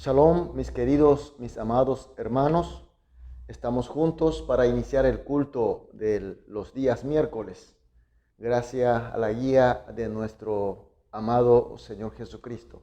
Shalom, mis amados hermanos. Estamos juntos para iniciar el culto de los días miércoles, gracias a la guía de nuestro amado Señor Jesucristo.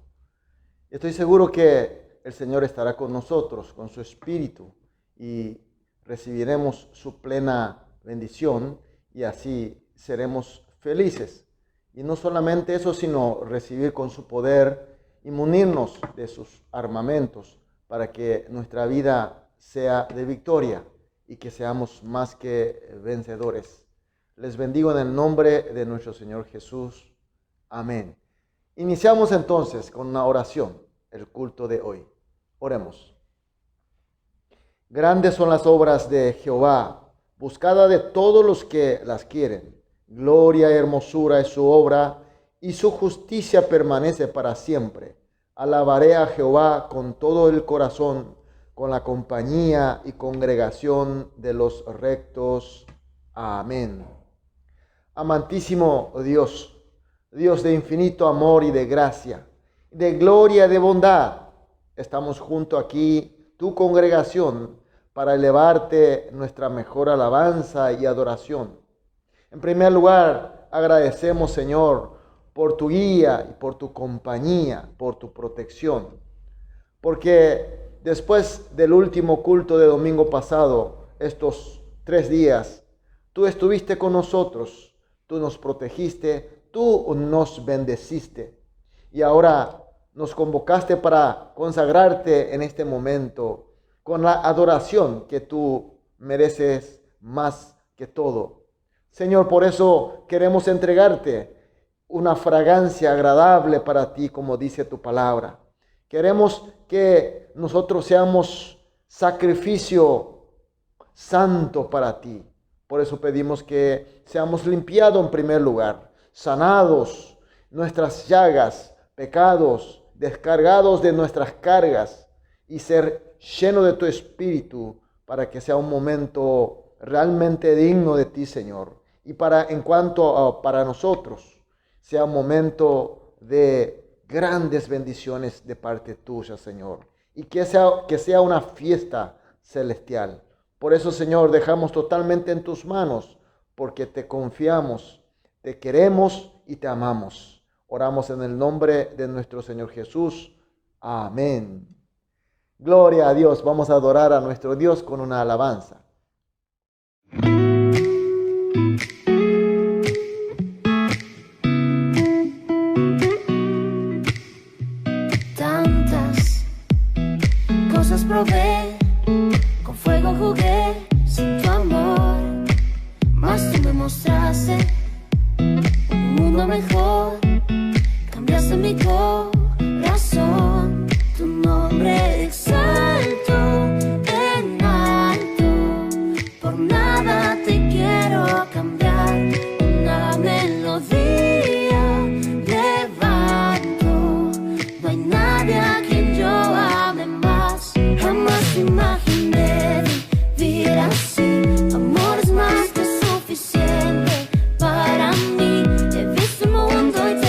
Estoy seguro que el Señor estará con nosotros, con su Espíritu, y recibiremos su plena bendición y así seremos felices. Y no solamente eso, sino recibir con su poder y munirnos de sus armamentos para que nuestra vida sea de victoria y que seamos más que vencedores. Les bendigo en el nombre de nuestro Señor Jesús. Amén. Iniciamos entonces con una oración, el culto de hoy. Oremos. Grandes son las obras de Jehová, buscada de todos los que las quieren. Gloria y hermosura es su obra, y su justicia permanece para siempre. Alabaré a Jehová con todo el corazón, con la compañía y congregación de los rectos. Amén. Amantísimo Dios, Dios de infinito amor y de gracia, de gloria y de bondad, estamos junto aquí, tu congregación, para elevarte nuestra mejor alabanza y adoración. En primer lugar, agradecemos, Señor, por tu guía y por tu compañía, por tu protección. Porque después del último culto de domingo pasado, estos 3 días, tú estuviste con nosotros, tú nos protegiste, tú nos bendeciste. Y ahora nos convocaste para consagrarte en este momento con la adoración que tú mereces más que todo. Señor, por eso queremos entregarte una fragancia agradable para ti, como dice tu palabra. Queremos que nosotros seamos sacrificio santo para ti. Por eso pedimos que seamos limpiados en primer lugar, sanados nuestras llagas, pecados, descargados de nuestras cargas y ser lleno de tu espíritu para que sea un momento realmente digno de ti, Señor. Y para nosotros, sea un momento de grandes bendiciones de parte tuya, Señor. Y que sea una fiesta celestial. Por eso, Señor, dejamos totalmente en tus manos, porque te confiamos, te queremos y te amamos. Oramos en el nombre de nuestro Señor Jesús. Amén. Gloria a Dios. Vamos a adorar a nuestro Dios con una alabanza. Probé, con fuego jugué, sin tu amor, mas tú me mostraste un mundo mejor, cambiaste mi corazón, tu nombre exalto en alto, por nada te quiero cambiar, una melodía levanto, no hay nadie a quien yo ame más. Jamás imaginé vivir así. Amor es más que suficiente para mí. He visto el mundo y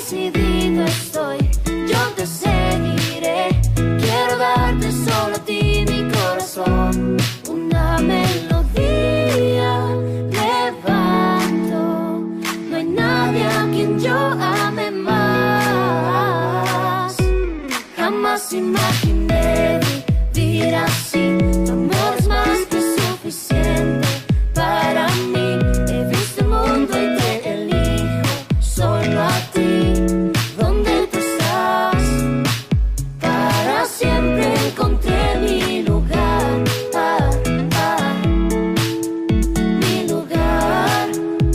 decidido estoy, yo te seguiré. Quiero darte solo a ti mi corazón, una melodía levanto. No hay nadie a quien yo ame más. Jamás imaginé vivir así. Tu amor es más que suficiente para mí. He visto el mundo y te elijo solo a ti. Donde tú estás, para siempre encontré mi lugar. Mi lugar,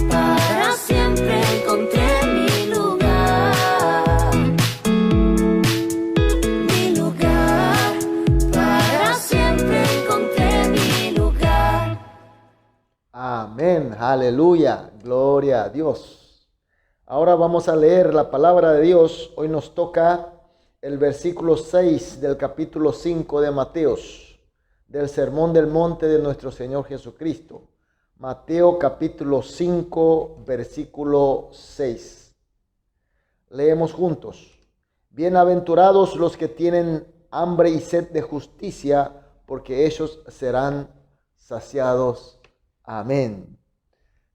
para siempre encontré mi lugar. Mi lugar, para siempre encontré mi lugar. Amén, aleluya, gloria a Dios. Ahora vamos a leer la palabra de Dios. Hoy nos toca el versículo 6 del capítulo 5 de Mateos, del Sermón del Monte de nuestro Señor Jesucristo. Mateo capítulo 5, versículo 6. Leemos juntos. Bienaventurados los que tienen hambre y sed de justicia, porque ellos serán saciados. Amén.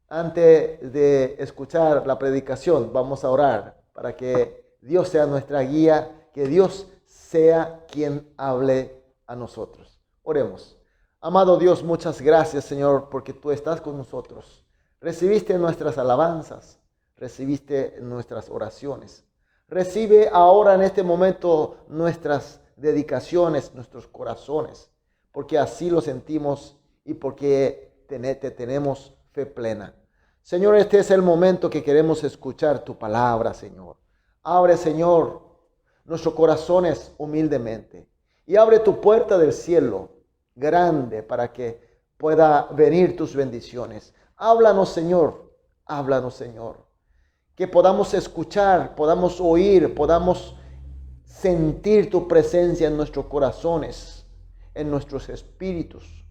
Antes de escuchar la predicación, vamos a orar para que Dios sea nuestra guía, que Dios sea quien hable a nosotros. Oremos. Amado Dios, muchas gracias, Señor, porque tú estás con nosotros. Recibiste nuestras alabanzas, recibiste nuestras oraciones. Recibe ahora en este momento nuestras dedicaciones, nuestros corazones, porque así lo sentimos y porque te tenemos fe plena. Señor, este es el momento que queremos escuchar tu palabra, Señor. Abre, Señor, nuestros corazones humildemente y abre tu puerta del cielo grande para que pueda venir tus bendiciones. Háblanos, Señor, háblanos, Señor. Que podamos escuchar, podamos oír, podamos sentir tu presencia en nuestros corazones, en nuestros espíritus,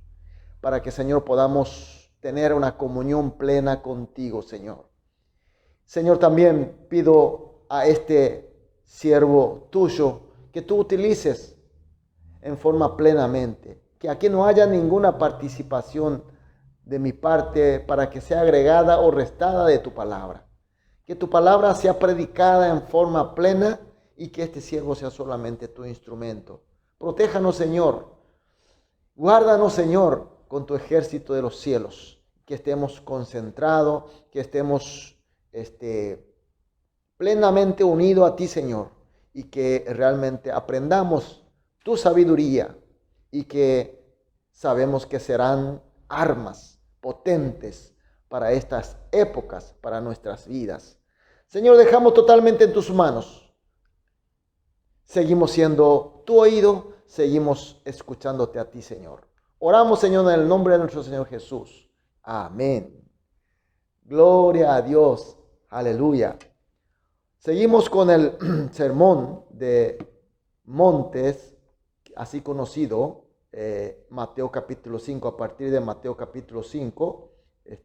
para que, Señor, podamos tener una comunión plena contigo, Señor. Señor, también pido a este siervo tuyo que tú utilices en forma plenamente, que aquí no haya ninguna participación de mi parte para que sea agregada o restada de tu palabra. Que tu palabra sea predicada en forma plena y que este siervo sea solamente tu instrumento. Protéjanos, Señor. Guárdanos, Señor, con tu ejército de los cielos. Que estemos concentrados, que estemos plenamente unidos a ti, Señor. Y que realmente aprendamos tu sabiduría y que sabemos que serán armas potentes para estas épocas, para nuestras vidas. Señor, dejamos totalmente en tus manos. Seguimos siendo tu oído, seguimos escuchándote a ti, Señor. Oramos, Señor, en el nombre de nuestro Señor Jesús. Amén. Gloria a Dios. Aleluya. Seguimos con el sermón de Montes, así conocido, Mateo capítulo 5. A partir de Mateo capítulo 5,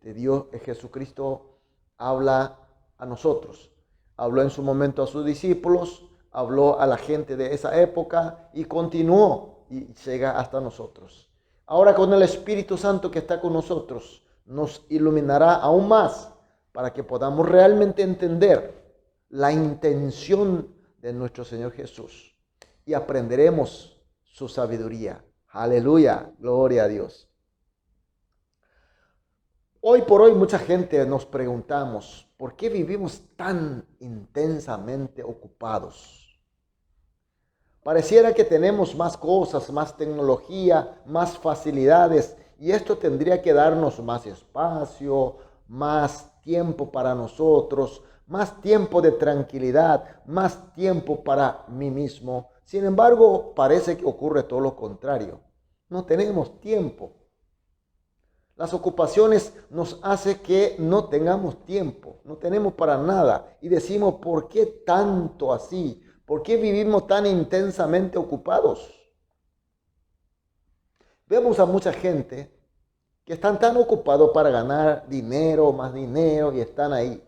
Dios, Jesucristo habla a nosotros. Habló en su momento a sus discípulos, habló a la gente de esa época y continuó y llega hasta nosotros. Ahora con el Espíritu Santo que está con nosotros, nos iluminará aún más para que podamos realmente entender la intención de nuestro Señor Jesús y aprenderemos su sabiduría. Aleluya, gloria a Dios. Hoy por hoy mucha gente nos preguntamos, ¿por qué vivimos tan intensamente ocupados? Pareciera que tenemos más cosas, más tecnología, más facilidades, y esto tendría que darnos más espacio, más tiempo para nosotros, más tiempo de tranquilidad, más tiempo para mí mismo. Sin embargo, parece que ocurre todo lo contrario. No tenemos tiempo. Las ocupaciones nos hacen que no tengamos tiempo, no tenemos para nada. Y decimos, ¿por qué tanto así? ¿Por qué vivimos tan intensamente ocupados? Vemos a mucha gente que están tan ocupados para ganar dinero, más dinero, y están ahí.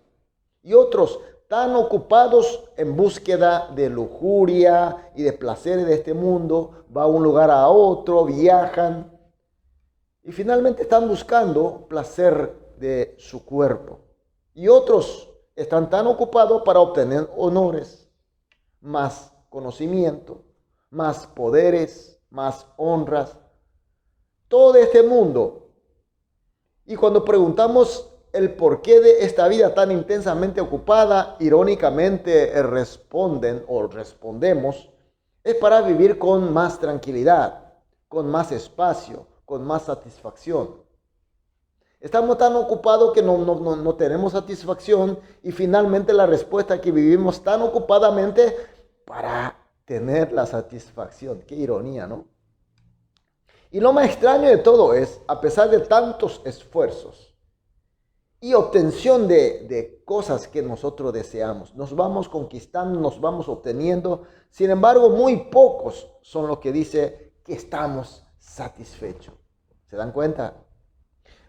Y otros tan ocupados en búsqueda de lujuria y de placeres de este mundo, va a un lugar a otro, viajan y finalmente están buscando placer de su cuerpo. Y otros están tan ocupados para obtener honores, más conocimiento, más poderes, más honras, todo este mundo. Y cuando preguntamos el porqué de esta vida tan intensamente ocupada, irónicamente respondemos, es para vivir con más tranquilidad, con más espacio, con más satisfacción. Estamos tan ocupados que no tenemos satisfacción y finalmente la respuesta es que vivimos tan ocupadamente para tener la satisfacción. Qué ironía, ¿no? Y lo más extraño de todo es, a pesar de tantos esfuerzos y obtención de cosas que nosotros deseamos, nos vamos conquistando, nos vamos obteniendo, sin embargo, muy pocos son los que dicen que estamos satisfechos. ¿Se dan cuenta?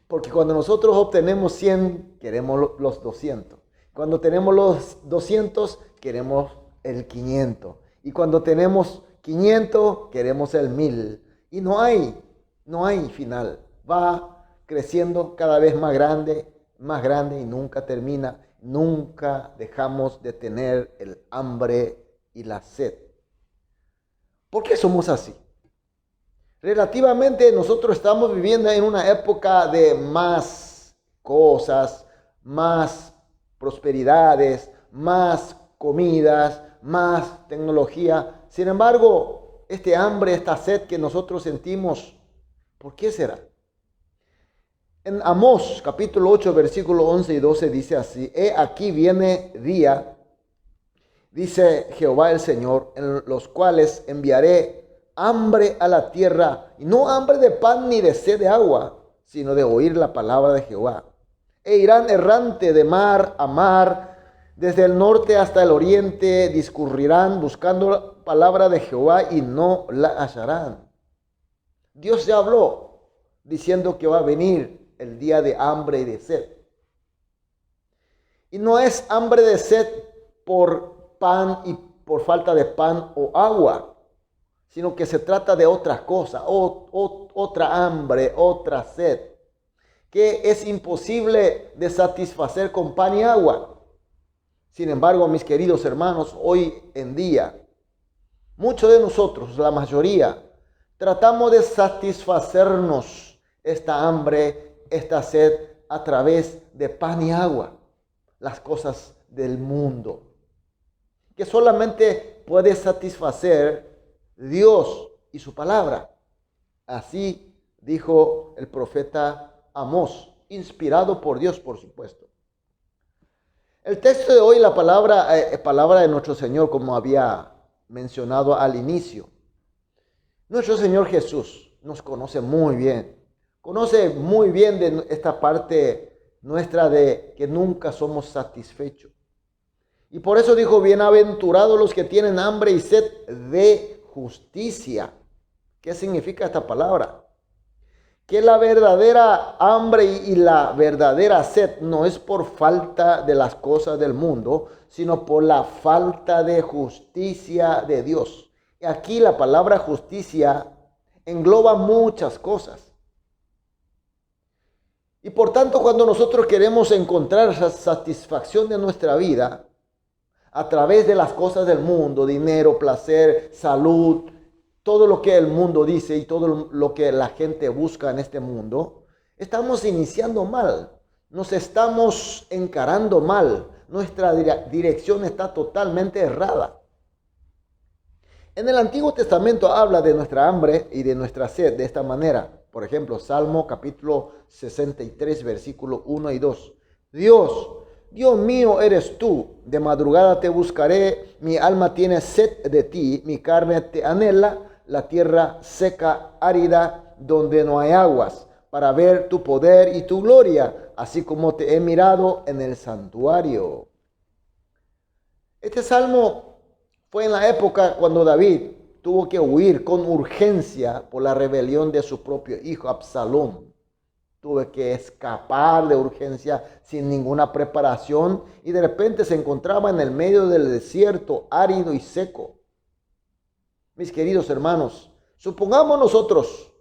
Porque cuando nosotros obtenemos 100, queremos los 200. Cuando tenemos los 200, queremos el 500. Y cuando tenemos 500, queremos el 1000. Y no hay final. Va creciendo cada vez más grande y nunca termina. Nunca dejamos de tener el hambre y la sed. ¿Por qué somos así? Relativamente nosotros estamos viviendo en una época de más cosas, más prosperidades, más comidas, más tecnología. Sin embargo, este hambre, esta sed que nosotros sentimos, ¿por qué será? En Amós capítulo 8 versículo 11 y 12 dice así: He aquí viene día, dice Jehová el Señor, en los cuales enviaré hambre a la tierra, y no hambre de pan ni de sed de agua, sino de oír la palabra de Jehová. E irán errante de mar a mar, desde el norte hasta el oriente, discurrirán buscando la palabra de Jehová y no la hallarán. Dios ya habló diciendo que va a venir el día de hambre y de sed. Y no es hambre de sed por pan y por falta de pan o agua, sino que se trata de otra cosa, otra hambre, otra sed, que es imposible de satisfacer con pan y agua. Sin embargo, mis queridos hermanos, hoy en día, muchos de nosotros, la mayoría, tratamos de satisfacernos esta hambre, esta sed, a través de pan y agua, las cosas del mundo, que solamente puede satisfacer Dios y su palabra. Así dijo el profeta Amós, inspirado por Dios, por supuesto. El texto de hoy, la palabra de nuestro Señor, como había mencionado al inicio. Nuestro Señor Jesús nos conoce muy bien de esta parte nuestra de que nunca somos satisfechos. Y por eso dijo: bienaventurados los que tienen hambre y sed de justicia. ¿Qué significa esta palabra? Que la verdadera hambre y la verdadera sed no es por falta de las cosas del mundo, sino por la falta de justicia de Dios. Y aquí la palabra justicia engloba muchas cosas. Y por tanto, cuando nosotros queremos encontrar esa satisfacción de nuestra vida a través de las cosas del mundo, dinero, placer, salud, todo lo que el mundo dice y todo lo que la gente busca en este mundo, estamos iniciando mal, nos estamos encarando mal, nuestra dirección está totalmente errada. En el Antiguo Testamento habla de nuestra hambre y de nuestra sed de esta manera. Por ejemplo, Salmo capítulo 63, versículo 1 y 2. Dios mío eres tú, de madrugada te buscaré, mi alma tiene sed de ti, mi carne te anhela, la tierra seca, árida, donde no hay aguas, para ver tu poder y tu gloria, así como te he mirado en el santuario. Este salmo fue en la época cuando David tuvo que huir con urgencia por la rebelión de su propio hijo Absalón. tuve que escapar de urgencia sin ninguna preparación y de repente se encontraba en el medio del desierto árido y seco. Mis queridos hermanos, supongamos nosotros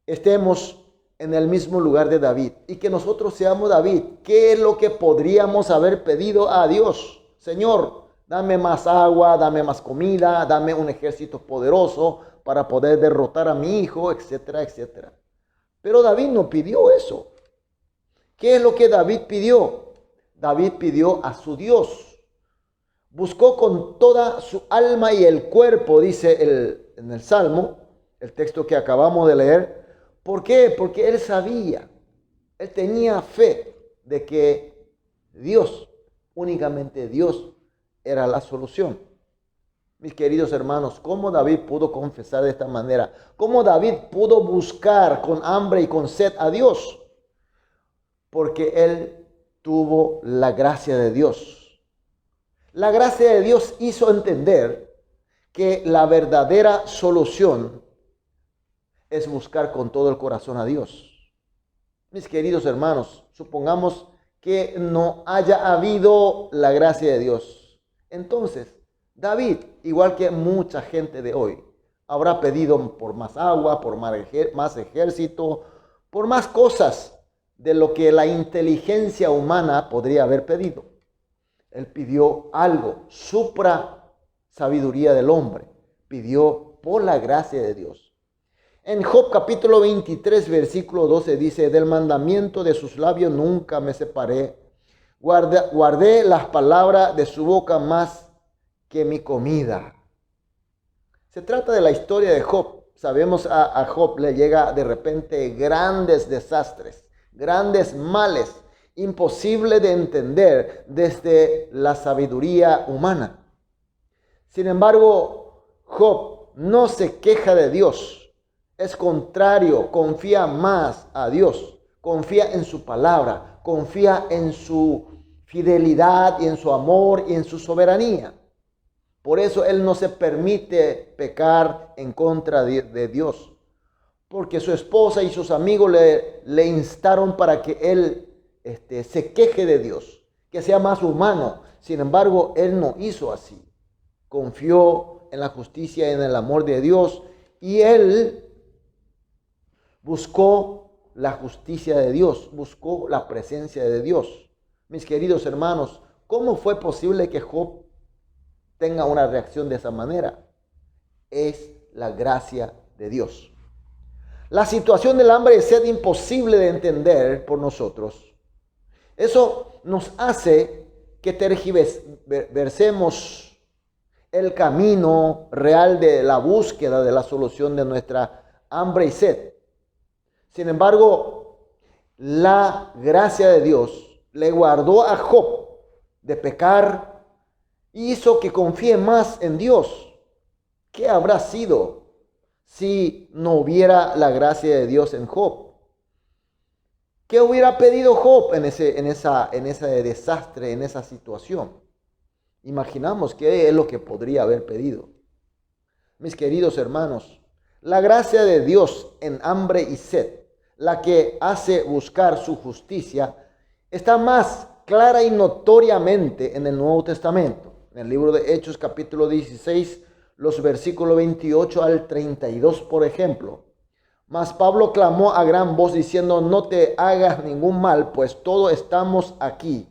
estemos en el mismo lugar de David y que nosotros seamos David. ¿Qué es lo que podríamos haber pedido a Dios? Señor, dame más agua, dame más comida, dame un ejército poderoso para poder derrotar a mi hijo, etcétera, etcétera. Pero David no pidió eso. ¿Qué es lo que David pidió? David pidió a su Dios. Buscó con toda su alma y el cuerpo, dice en el Salmo, el texto que acabamos de leer. ¿Por qué? Porque él sabía, él tenía fe de que Dios, únicamente Dios, era la solución. Mis queridos hermanos, ¿cómo David pudo confesar de esta manera? ¿Cómo David pudo buscar con hambre y con sed a Dios? Porque él tuvo la gracia de Dios. La gracia de Dios hizo entender que la verdadera solución es buscar con todo el corazón a Dios. Mis queridos hermanos, supongamos que no haya habido la gracia de Dios. Entonces, David, igual que mucha gente de hoy, habrá pedido por más agua, por más ejército, por más cosas de lo que la inteligencia humana podría haber pedido. Él pidió algo, supra sabiduría del hombre. Pidió por la gracia de Dios. En Job capítulo 23, versículo 12 dice, del mandamiento de sus labios nunca me separé. Guardé las palabras de su boca más que mi comida. Se trata de la historia de Job. Sabemos a Job le llega de repente grandes desastres, grandes males, imposible de entender desde la sabiduría humana. Sin embargo, Job no se queja de Dios. Es contrario, confía más a Dios, confía en su palabra, confía en su fidelidad y en su amor y en su soberanía. Por eso él no se permite pecar en contra de Dios, porque su esposa y sus amigos le instaron para que él se queje de Dios, que sea más humano. Sin embargo, él no hizo así. Confió en la justicia y en el amor de Dios y él buscó la justicia de Dios, buscó la presencia de Dios. Mis queridos hermanos, ¿cómo fue posible que Job tenga una reacción de esa manera? Es la gracia de Dios. La situación del hambre y sed imposible de entender por nosotros. Eso nos hace que tergiversemos el camino real de la búsqueda de la solución de nuestra hambre y sed. Sin embargo, la gracia de Dios le guardó a Job de pecar y hizo que confíe más en Dios. ¿Qué habrá sido si no hubiera la gracia de Dios en Job? ¿Qué hubiera pedido Job en ese desastre, en esa situación? Imaginamos qué es lo que podría haber pedido. Mis queridos hermanos, la gracia de Dios en hambre y sed, la que hace buscar su justicia, está más clara y notoriamente en el Nuevo Testamento. En el libro de Hechos capítulo 16, los versículos 28 al 32, por ejemplo. Mas Pablo clamó a gran voz diciendo, no te hagas ningún mal, pues todos estamos aquí.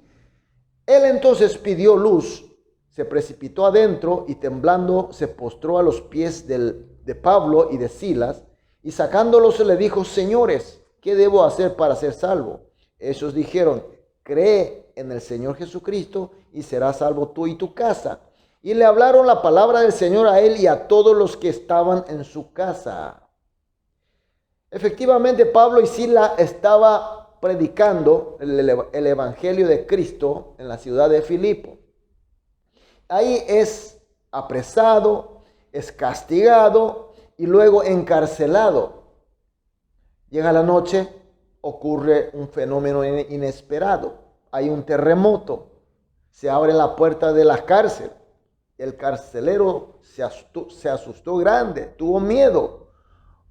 Él entonces pidió luz, se precipitó adentro y temblando se postró a los pies de Pablo y de Silas, y sacándolos le dijo, señores, ¿qué debo hacer para ser salvo? Ellos dijeron, cree en el Señor Jesucristo y serás salvo tú y tu casa. Y le hablaron la palabra del Señor a él y a todos los que estaban en su casa. Efectivamente, Pablo y Silas estaban predicando el evangelio de Cristo en la ciudad de Filipo. Ahí es apresado, es castigado y luego encarcelado. Llega la noche, ocurre un fenómeno inesperado. Hay un terremoto, se abre la puerta de la cárcel. El carcelero se asustó grande, tuvo miedo,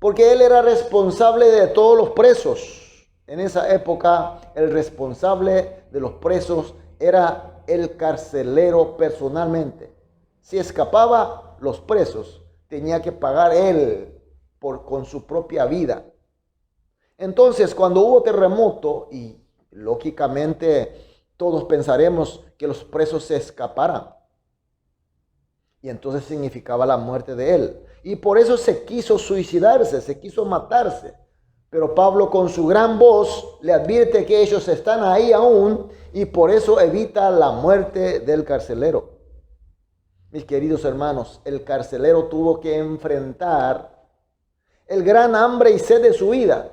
porque él era responsable de todos los presos. En esa época, el responsable de los presos era el carcelero personalmente. Si escapaba los presos, tenía que pagar él con su propia vida. Entonces, cuando hubo terremoto, y lógicamente todos pensaremos que los presos se escaparan, y entonces significaba la muerte de él. Y por eso se quiso suicidarse, se quiso matarse. Pero Pablo con su gran voz le advierte que ellos están ahí aún, y por eso evita la muerte del carcelero. Mis queridos hermanos, el carcelero tuvo que enfrentar el gran hambre y sed de su vida.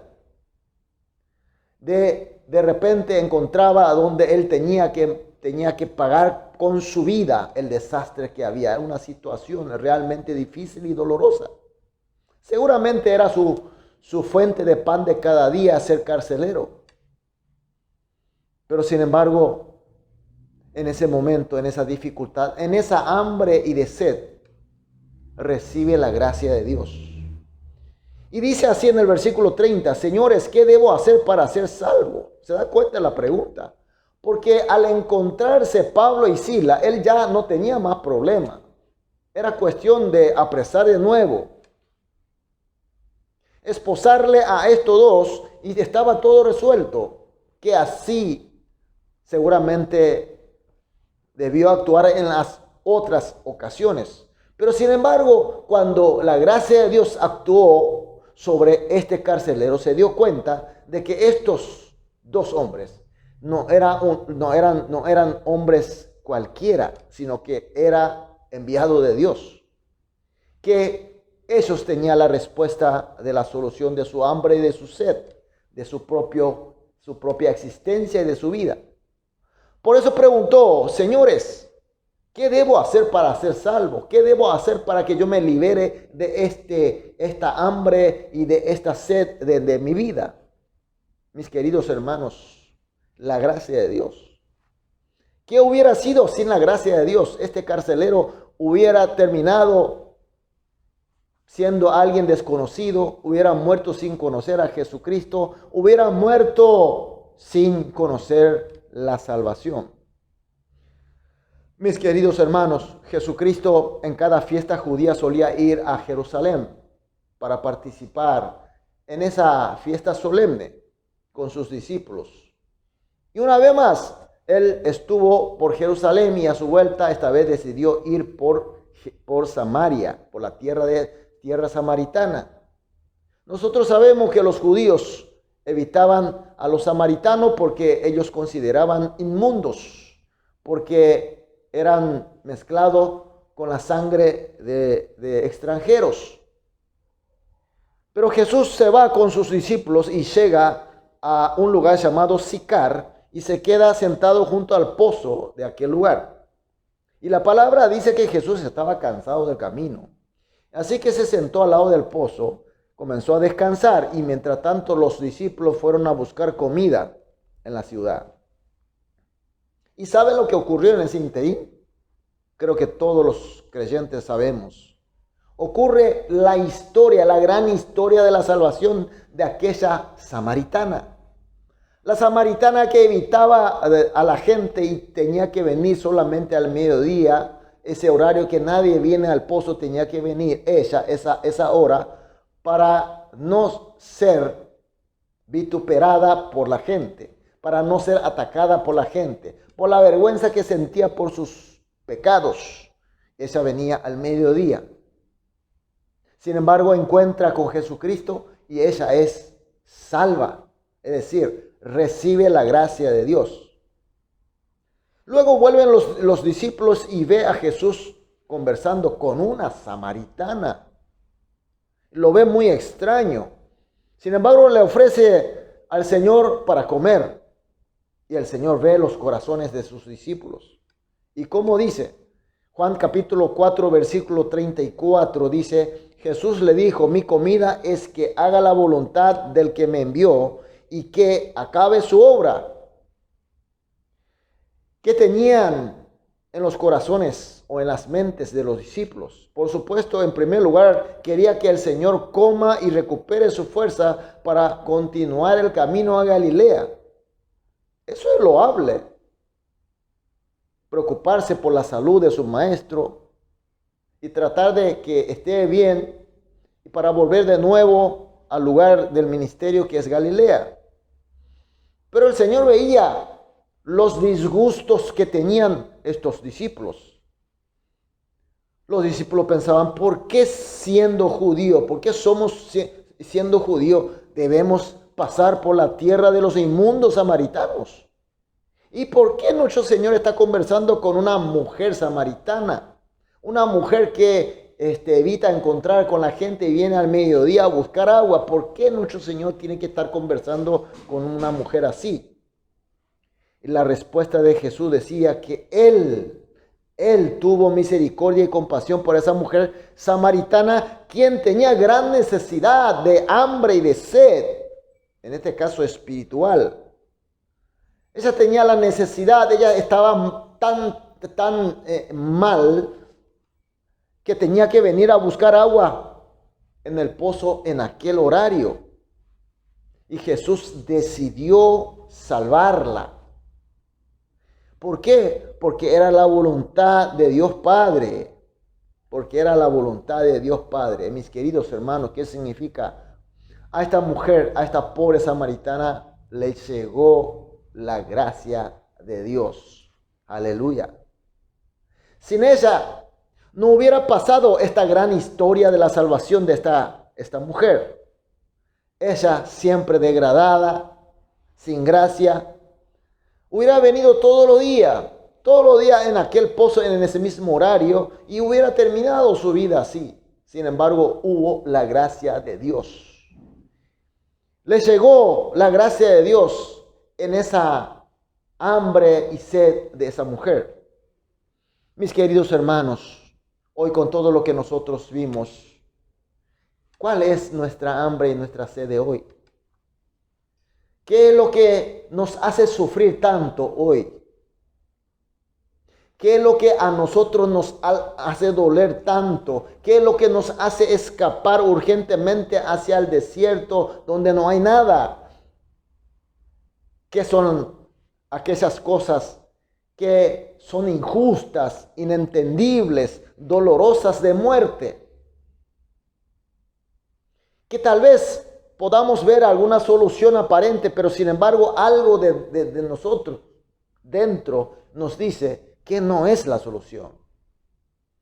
De repente encontraba donde él tenía que pagar con su vida el desastre que había. Era una situación realmente difícil y dolorosa. Seguramente era su fuente de pan de cada día ser carcelero. Pero sin embargo, en ese momento, en esa dificultad, en esa hambre y de sed, recibe la gracia de Dios. Y dice así en el versículo 30, señores, ¿qué debo hacer para ser salvo? ¿Se da cuenta de la pregunta? Porque al encontrarse Pablo y Sila, él ya no tenía más problema. Era cuestión de apresar de nuevo, esposarle a estos dos, y estaba todo resuelto. Que así seguramente debió actuar en las otras ocasiones. Pero sin embargo, cuando la gracia de Dios actuó sobre este carcelero, se dio cuenta de que estos dos hombres no eran hombres cualquiera, sino que era enviado de Dios. Que ellos tenían la respuesta de la solución de su hambre y de su sed, de su propia existencia y de su vida. Por eso preguntó, señores, ¿qué debo hacer para ser salvo? ¿Qué debo hacer para que yo me libere de esta hambre y de esta sed de mi vida? Mis queridos hermanos, la gracia de Dios. ¿Qué hubiera sido sin la gracia de Dios? Este carcelero hubiera terminado siendo alguien desconocido, hubiera muerto sin conocer a Jesucristo, hubiera muerto sin conocer la salvación. Mis queridos hermanos, Jesucristo en cada fiesta judía solía ir a Jerusalén para participar en esa fiesta solemne con sus discípulos. Y una vez más, él estuvo por Jerusalén, y a su vuelta esta vez decidió ir por Samaria, por la tierra samaritana. Nosotros sabemos que los judíos evitaban a los samaritanos porque ellos consideraban inmundos, porque eran mezclados con la sangre de extranjeros. Pero Jesús se va con sus discípulos y llega a un lugar llamado Sicar y se queda sentado junto al pozo de aquel lugar. Y la palabra dice que Jesús estaba cansado del camino. Así que se sentó al lado del pozo, comenzó a descansar, y mientras tanto los discípulos fueron a buscar comida en la ciudad. ¿Y saben lo que ocurrió en ese interín? Creo que todos los creyentes sabemos. Ocurre la historia, la gran historia de la salvación de aquella samaritana. La samaritana que evitaba a la gente y tenía que venir solamente al mediodía, ese horario que nadie viene al pozo, tenía que venir ella esa hora para no ser vituperada por la gente, para no ser atacada por la gente, por la vergüenza que sentía por sus pecados. Ella venía al mediodía. Sin embargo, encuentra con Jesucristo y ella es salva, es decir, recibe la gracia de Dios. Luego vuelven los discípulos y ve a Jesús conversando con una samaritana. Lo ve muy extraño. Sin embargo, le ofrece al Señor para comer. Y el Señor ve los corazones de sus discípulos. ¿Y cómo dice? Juan capítulo 4, versículo 34 dice, Jesús le dijo, mi comida es que haga la voluntad del que me envió y que acabe su obra. ¿Qué tenían en los corazones o en las mentes de los discípulos. Por supuesto, en primer lugar, quería que el Señor coma y recupere su fuerza para continuar el camino a Galilea. Eso es loable. Preocuparse por la salud de su maestro y tratar de que esté bien y para volver de nuevo al lugar del ministerio que es Galilea. Pero el Señor veía los disgustos que tenían estos discípulos. Los discípulos pensaban, ¿por qué siendo judío? ¿Por qué somos siendo judío? Debemos pasar por la tierra de los inmundos samaritanos. ¿Y por qué nuestro Señor está conversando con una mujer samaritana? Una mujer que evita encontrar con la gente y viene al mediodía a buscar agua. ¿Por qué nuestro Señor tiene que estar conversando con una mujer así? Y la respuesta de Jesús decía que Él tuvo misericordia y compasión por esa mujer samaritana, quien tenía gran necesidad de hambre y de sed, en este caso espiritual. Ella tenía la necesidad, ella estaba tan mal que tenía que venir a buscar agua en el pozo en aquel horario. Y Jesús decidió salvarla. ¿Por qué? Porque era la voluntad de Dios Padre. Porque era la voluntad de Dios Padre. Mis queridos hermanos, ¿qué significa? A esta mujer, a esta pobre samaritana, le llegó la gracia de Dios. Aleluya. Sin ella, no hubiera pasado esta gran historia de la salvación de esta mujer. Ella siempre degradada, sin gracia, hubiera venido todos los días en aquel pozo, en ese mismo horario, y hubiera terminado su vida así. Sin embargo, hubo la gracia de Dios. Le llegó la gracia de Dios en esa hambre y sed de esa mujer. Mis queridos hermanos, hoy con todo lo que nosotros vimos, ¿cuál es nuestra hambre y nuestra sed de hoy? ¿Qué es lo que nos hace sufrir tanto hoy? ¿Qué es lo que a nosotros nos hace doler tanto? ¿Qué es lo que nos hace escapar urgentemente hacia el desierto donde no hay nada? ¿Qué son aquellas cosas que son injustas, inentendibles, dolorosas de muerte? Que tal vez podamos ver alguna solución aparente, pero sin embargo algo de nosotros dentro nos dice que no es la solución.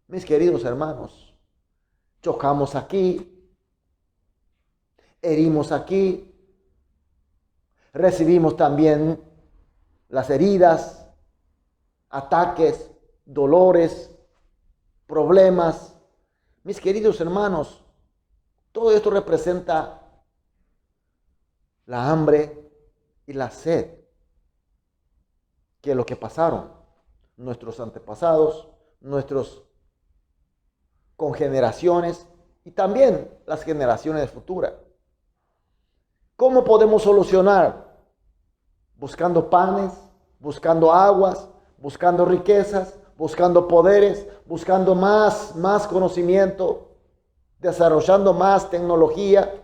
Mis queridos hermanos, chocamos aquí, herimos aquí, recibimos también las heridas, ataques, dolores, problemas. Mis queridos hermanos, todo esto representa la hambre y la sed, que es lo que pasaron nuestros antepasados, nuestros congeneraciones y también las generaciones futuras. ¿Cómo podemos solucionar? Buscando panes, buscando aguas, buscando riquezas, buscando poderes, buscando más conocimiento, desarrollando más tecnología.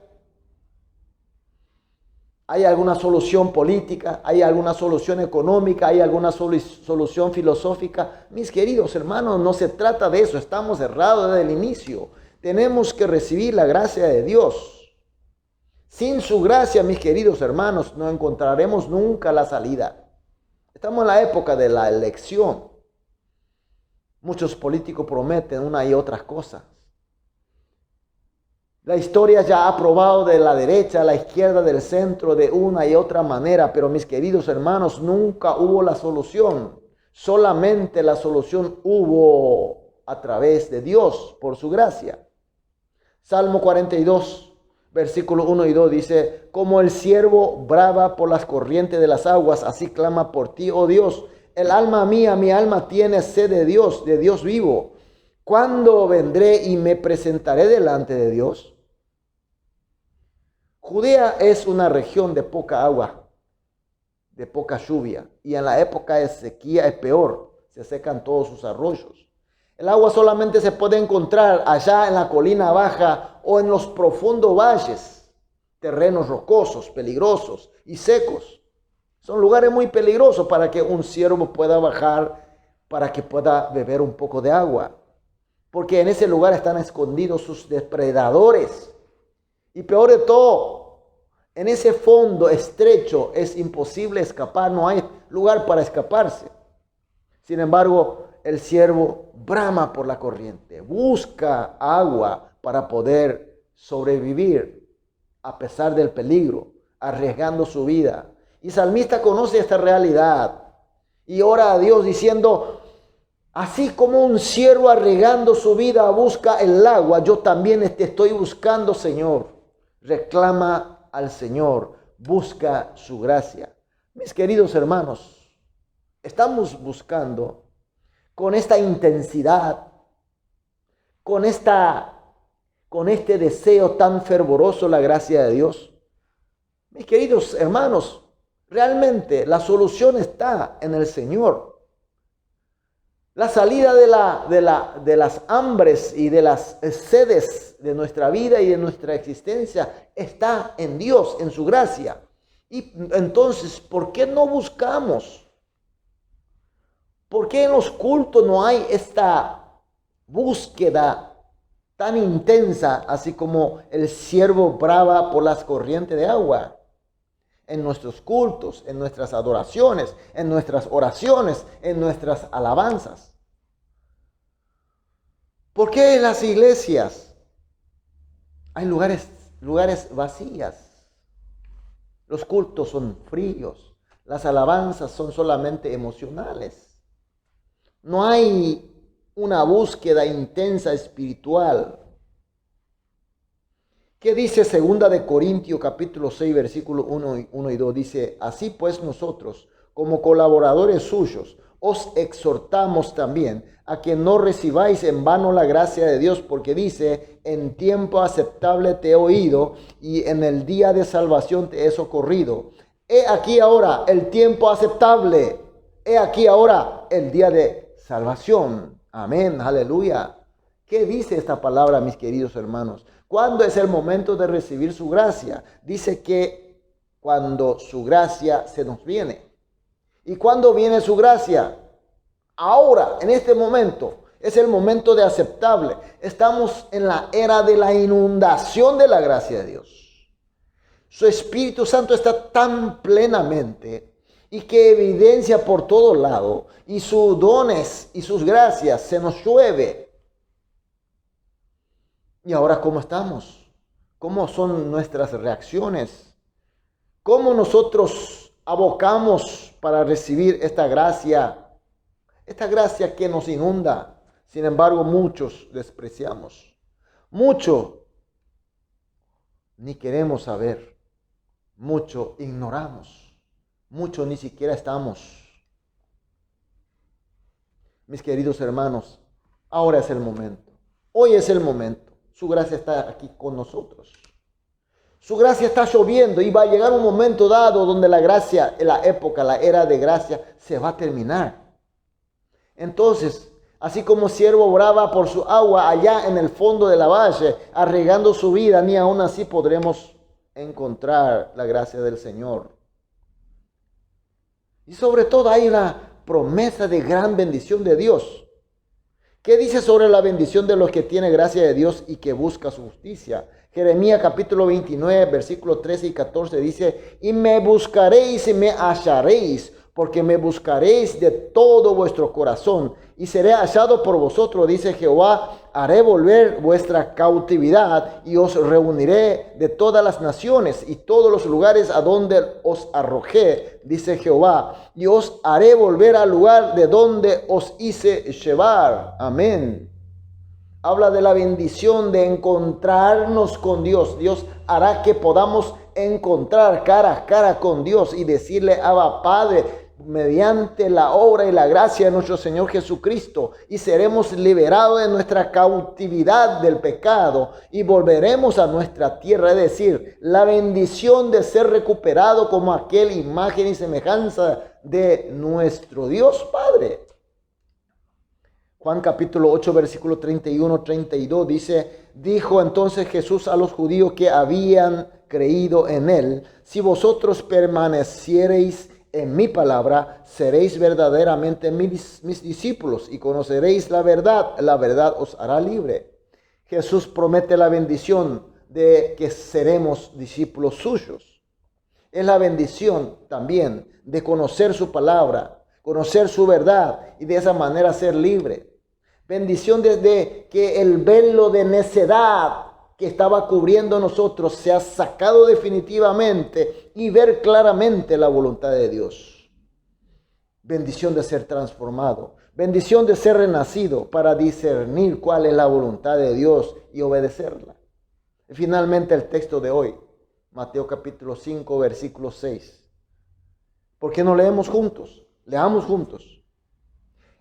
¿Hay alguna solución política? ¿Hay alguna solución económica? ¿Hay alguna solución filosófica? Mis queridos hermanos, no se trata de eso. Estamos errados desde el inicio. Tenemos que recibir la gracia de Dios. Sin su gracia, mis queridos hermanos, no encontraremos nunca la salida. Estamos en la época de la elección. Muchos políticos prometen una y otras cosas. La historia ya ha probado de la derecha, la izquierda, del centro, de una y otra manera, pero mis queridos hermanos, nunca hubo la solución. Solamente la solución hubo a través de Dios, por su gracia. Salmo 42, versículos 1 y 2 dice, como el ciervo brava por las corrientes de las aguas, así clama por ti, oh Dios. El alma mía, mi alma tiene sed de Dios vivo. ¿Cuándo vendré y me presentaré delante de Dios? Judea es una región de poca agua, de poca lluvia, y en la época de sequía es peor. se secan todos sus arroyos. El agua solamente se puede encontrar allá en la colina baja o en los profundos valles, terrenos rocosos, peligrosos y secos. Son lugares muy peligrosos para que un siervo pueda bajar, para que pueda beber un poco de agua. Porque en ese lugar están escondidos sus depredadores. Y peor de todo, en ese fondo estrecho es imposible escapar, no hay lugar para escaparse. Sin embargo, el siervo brama por la corriente, busca agua para poder sobrevivir a pesar del peligro, arriesgando su vida. Y salmista conoce esta realidad y ora a Dios diciendo: así como un siervo arriesgando su vida busca el agua, yo también te estoy buscando, Señor. Reclama al Señor, busca su gracia. Mis queridos hermanos, estamos buscando con esta intensidad, con este deseo tan fervoroso la gracia de Dios. Mis queridos hermanos, realmente la solución está en el Señor. La salida de las hambres y de las sedes de nuestra vida y de nuestra existencia está en Dios, en su gracia. Y entonces, ¿por qué no buscamos? ¿Por qué en los cultos no hay esta búsqueda tan intensa, así como el siervo brava por las corrientes de agua? En nuestros cultos, en nuestras adoraciones, en nuestras oraciones, en nuestras alabanzas. ¿Por qué en las iglesias hay lugares vacías? Los cultos son fríos, las alabanzas son solamente emocionales. No hay una búsqueda intensa espiritual. ¿Qué dice 2 Corintios capítulo 6, versículo 1 y 2? Dice: así pues nosotros, como colaboradores suyos, os exhortamos también a que no recibáis en vano la gracia de Dios, porque dice: en tiempo aceptable te he oído y en el día de salvación te he socorrido. He aquí ahora el tiempo aceptable, he aquí ahora el día de salvación. Amén, aleluya. ¿Qué dice esta palabra, mis queridos hermanos? ¿Cuándo es el momento de recibir su gracia? Dice que cuando su gracia se nos viene. ¿Y cuándo viene su gracia? Ahora, en este momento. Es el momento de aceptable. Estamos en la era de la inundación de la gracia de Dios. Su Espíritu Santo está tan plenamente y que evidencia por todo lado, y sus dones y sus gracias se nos llueve. ¿Y ahora cómo estamos? ¿Cómo son nuestras reacciones? ¿Cómo nosotros abocamos para recibir esta gracia? Esta gracia que nos inunda. Sin embargo, muchos despreciamos. Mucho ni queremos saber. Mucho ignoramos. Mucho ni siquiera estamos. Mis queridos hermanos, ahora es el momento. Hoy es el momento. Su gracia está aquí con nosotros. Su gracia está lloviendo y va a llegar un momento dado donde la gracia, la era de gracia se va a terminar. Entonces, así como siervo brava por su agua allá en el fondo de la valle, arriesgando su vida, ni aún así podremos encontrar la gracia del Señor. Y sobre todo hay una promesa de gran bendición de Dios. ¿Qué dice sobre la bendición de los que tienen gracia de Dios y que busca su justicia? Jeremías capítulo 29, versículos 13 y 14 dice: y me buscaréis y me hallaréis, porque me buscaréis de todo vuestro corazón, y seré hallado por vosotros, dice Jehová. Haré volver vuestra cautividad y os reuniré de todas las naciones y todos los lugares a donde os arrojé, dice Jehová, y os haré volver al lugar de donde os hice llevar. Amén. Habla de la bendición de encontrarnos con Dios. Dios hará que podamos encontrar cara a cara con Dios y decirle: Abba, Padre, mediante la obra y la gracia de nuestro Señor Jesucristo, y seremos liberados de nuestra cautividad del pecado y volveremos a nuestra tierra, es decir, la bendición de ser recuperado como aquel imagen y semejanza de nuestro Dios Padre. Juan capítulo 8, versículo 31-32 dice, dijo entonces Jesús a los judíos que habían creído en él, si vosotros permaneciereis en mi palabra, seréis verdaderamente mis discípulos y conoceréis la verdad os hará libre. Jesús promete la bendición de que seremos discípulos suyos. Es la bendición también de conocer su palabra, conocer su verdad y de esa manera ser libre. Bendición desde que el velo de necedad que estaba cubriendo a nosotros se ha sacado definitivamente y ver claramente la voluntad de Dios. Bendición de ser transformado. Bendición de ser renacido para discernir cuál es la voluntad de Dios y obedecerla. Y finalmente el texto de hoy, Mateo capítulo 5, versículo 6. ¿Por qué no leemos juntos? Leamos juntos.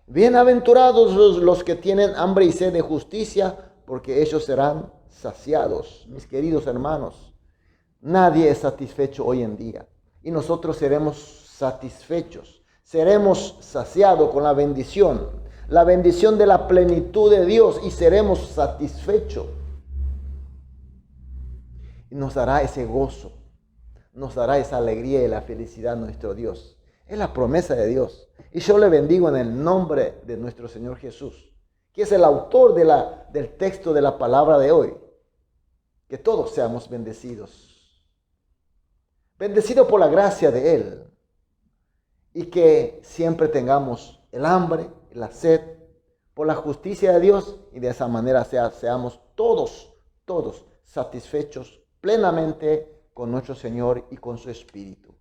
Bienaventurados los que tienen hambre y sed de justicia, porque ellos serán saciados. Mis queridos hermanos, nadie es satisfecho hoy en día y nosotros seremos satisfechos, seremos saciados con la bendición de la plenitud de Dios y seremos satisfechos. Y nos dará ese gozo, nos dará esa alegría y la felicidad nuestro Dios. Es la promesa de Dios. Y yo le bendigo en el nombre de nuestro Señor Jesús, que es el autor del texto de la palabra de hoy. Que todos seamos bendecidos. Bendecidos por la gracia de Él. Y que siempre tengamos el hambre y la sed por la justicia de Dios. Y de esa manera seamos todos satisfechos plenamente con nuestro Señor y con su Espíritu.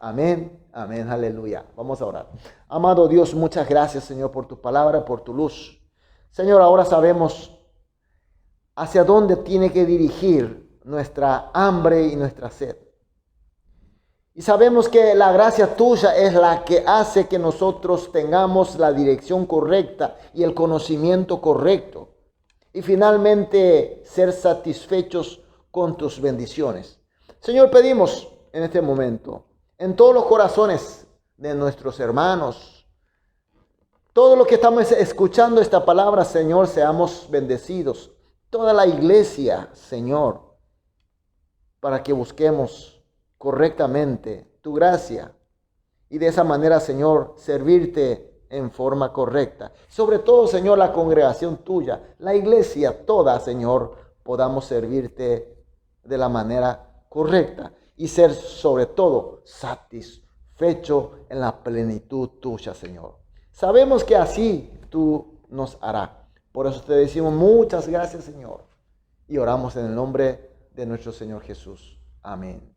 Amén, amén, aleluya. Vamos a orar. Amado Dios, muchas gracias, Señor, por tu palabra, por tu luz. Señor, ahora sabemos hacia dónde tiene que dirigir nuestra hambre y nuestra sed. Y sabemos que la gracia tuya es la que hace que nosotros tengamos la dirección correcta y el conocimiento correcto. Y finalmente ser satisfechos con tus bendiciones. Señor, pedimos en este momento, en todos los corazones de nuestros hermanos, todos los que estamos escuchando esta palabra, Señor, seamos bendecidos. Toda la iglesia, Señor, para que busquemos correctamente tu gracia y de esa manera, Señor, servirte en forma correcta. Sobre todo, Señor, la congregación tuya, la iglesia toda, Señor, podamos servirte de la manera correcta y ser sobre todo satisfecho en la plenitud tuya, Señor. Sabemos que así tú nos harás. Por eso te decimos muchas gracias, Señor. Y oramos en el nombre de nuestro Señor Jesús. Amén.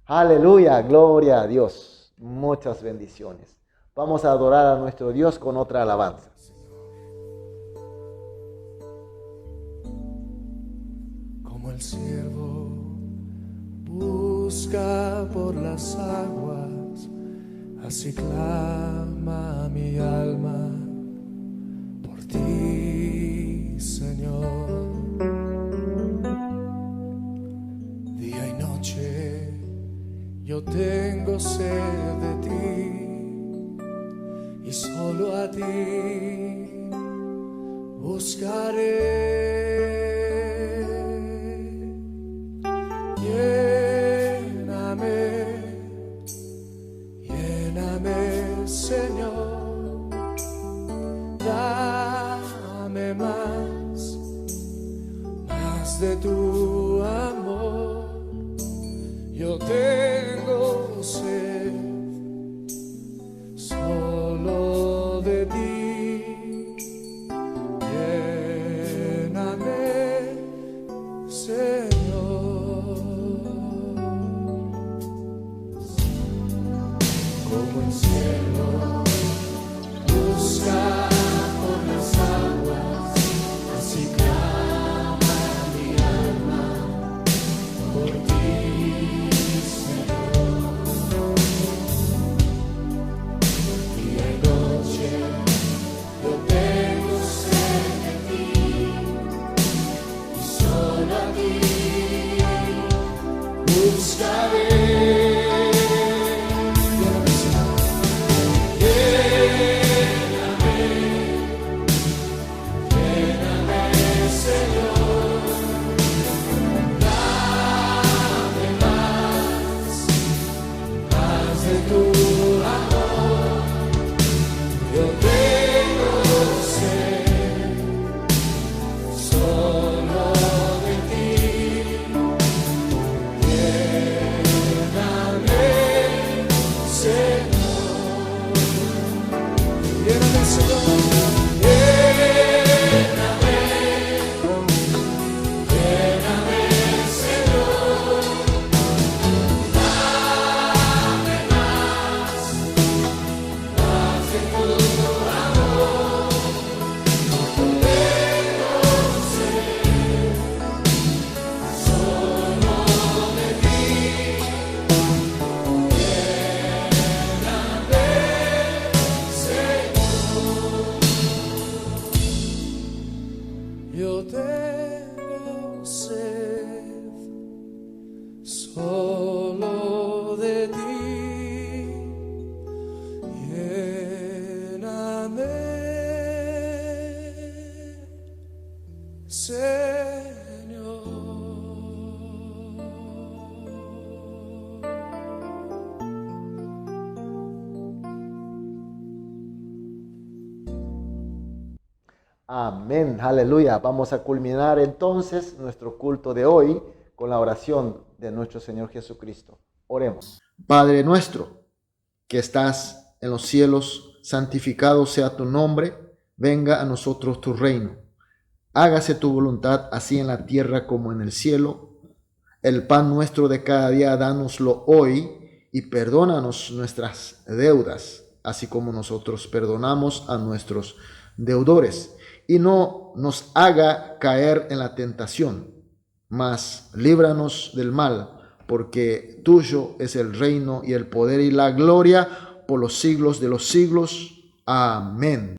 Aleluya, gloria a Dios. Muchas bendiciones. Vamos a adorar a nuestro Dios con otra alabanza. Como el siervo busca por las aguas, así clama mi alma por ti, Señor. Día y noche yo tengo sed de ti y solo a ti buscaré. Lléname, Señor, dame más de tu amor. Yo tengo sed solo de ti. Lléname, Señor. Como el cielo busca por las aguas, así clama mi alma por ti, Señor. Día y noche yo tengo sed de ti y solo a ti buscaré. solo de ti. Señor, amén, aleluya. Vamos a culminar entonces nuestro culto de hoy con la oración de nuestro Señor Jesucristo. Oremos. Padre nuestro, que estás en los cielos, santificado sea tu nombre, venga a nosotros tu reino. Hágase tu voluntad, así en la tierra como en el cielo. El pan nuestro de cada día, dánoslo hoy, y perdónanos nuestras deudas, así como nosotros perdonamos a nuestros deudores. Y no nos haga caer en la tentación, mas líbranos del mal, porque tuyo es el reino y el poder y la gloria por los siglos de los siglos. Amén.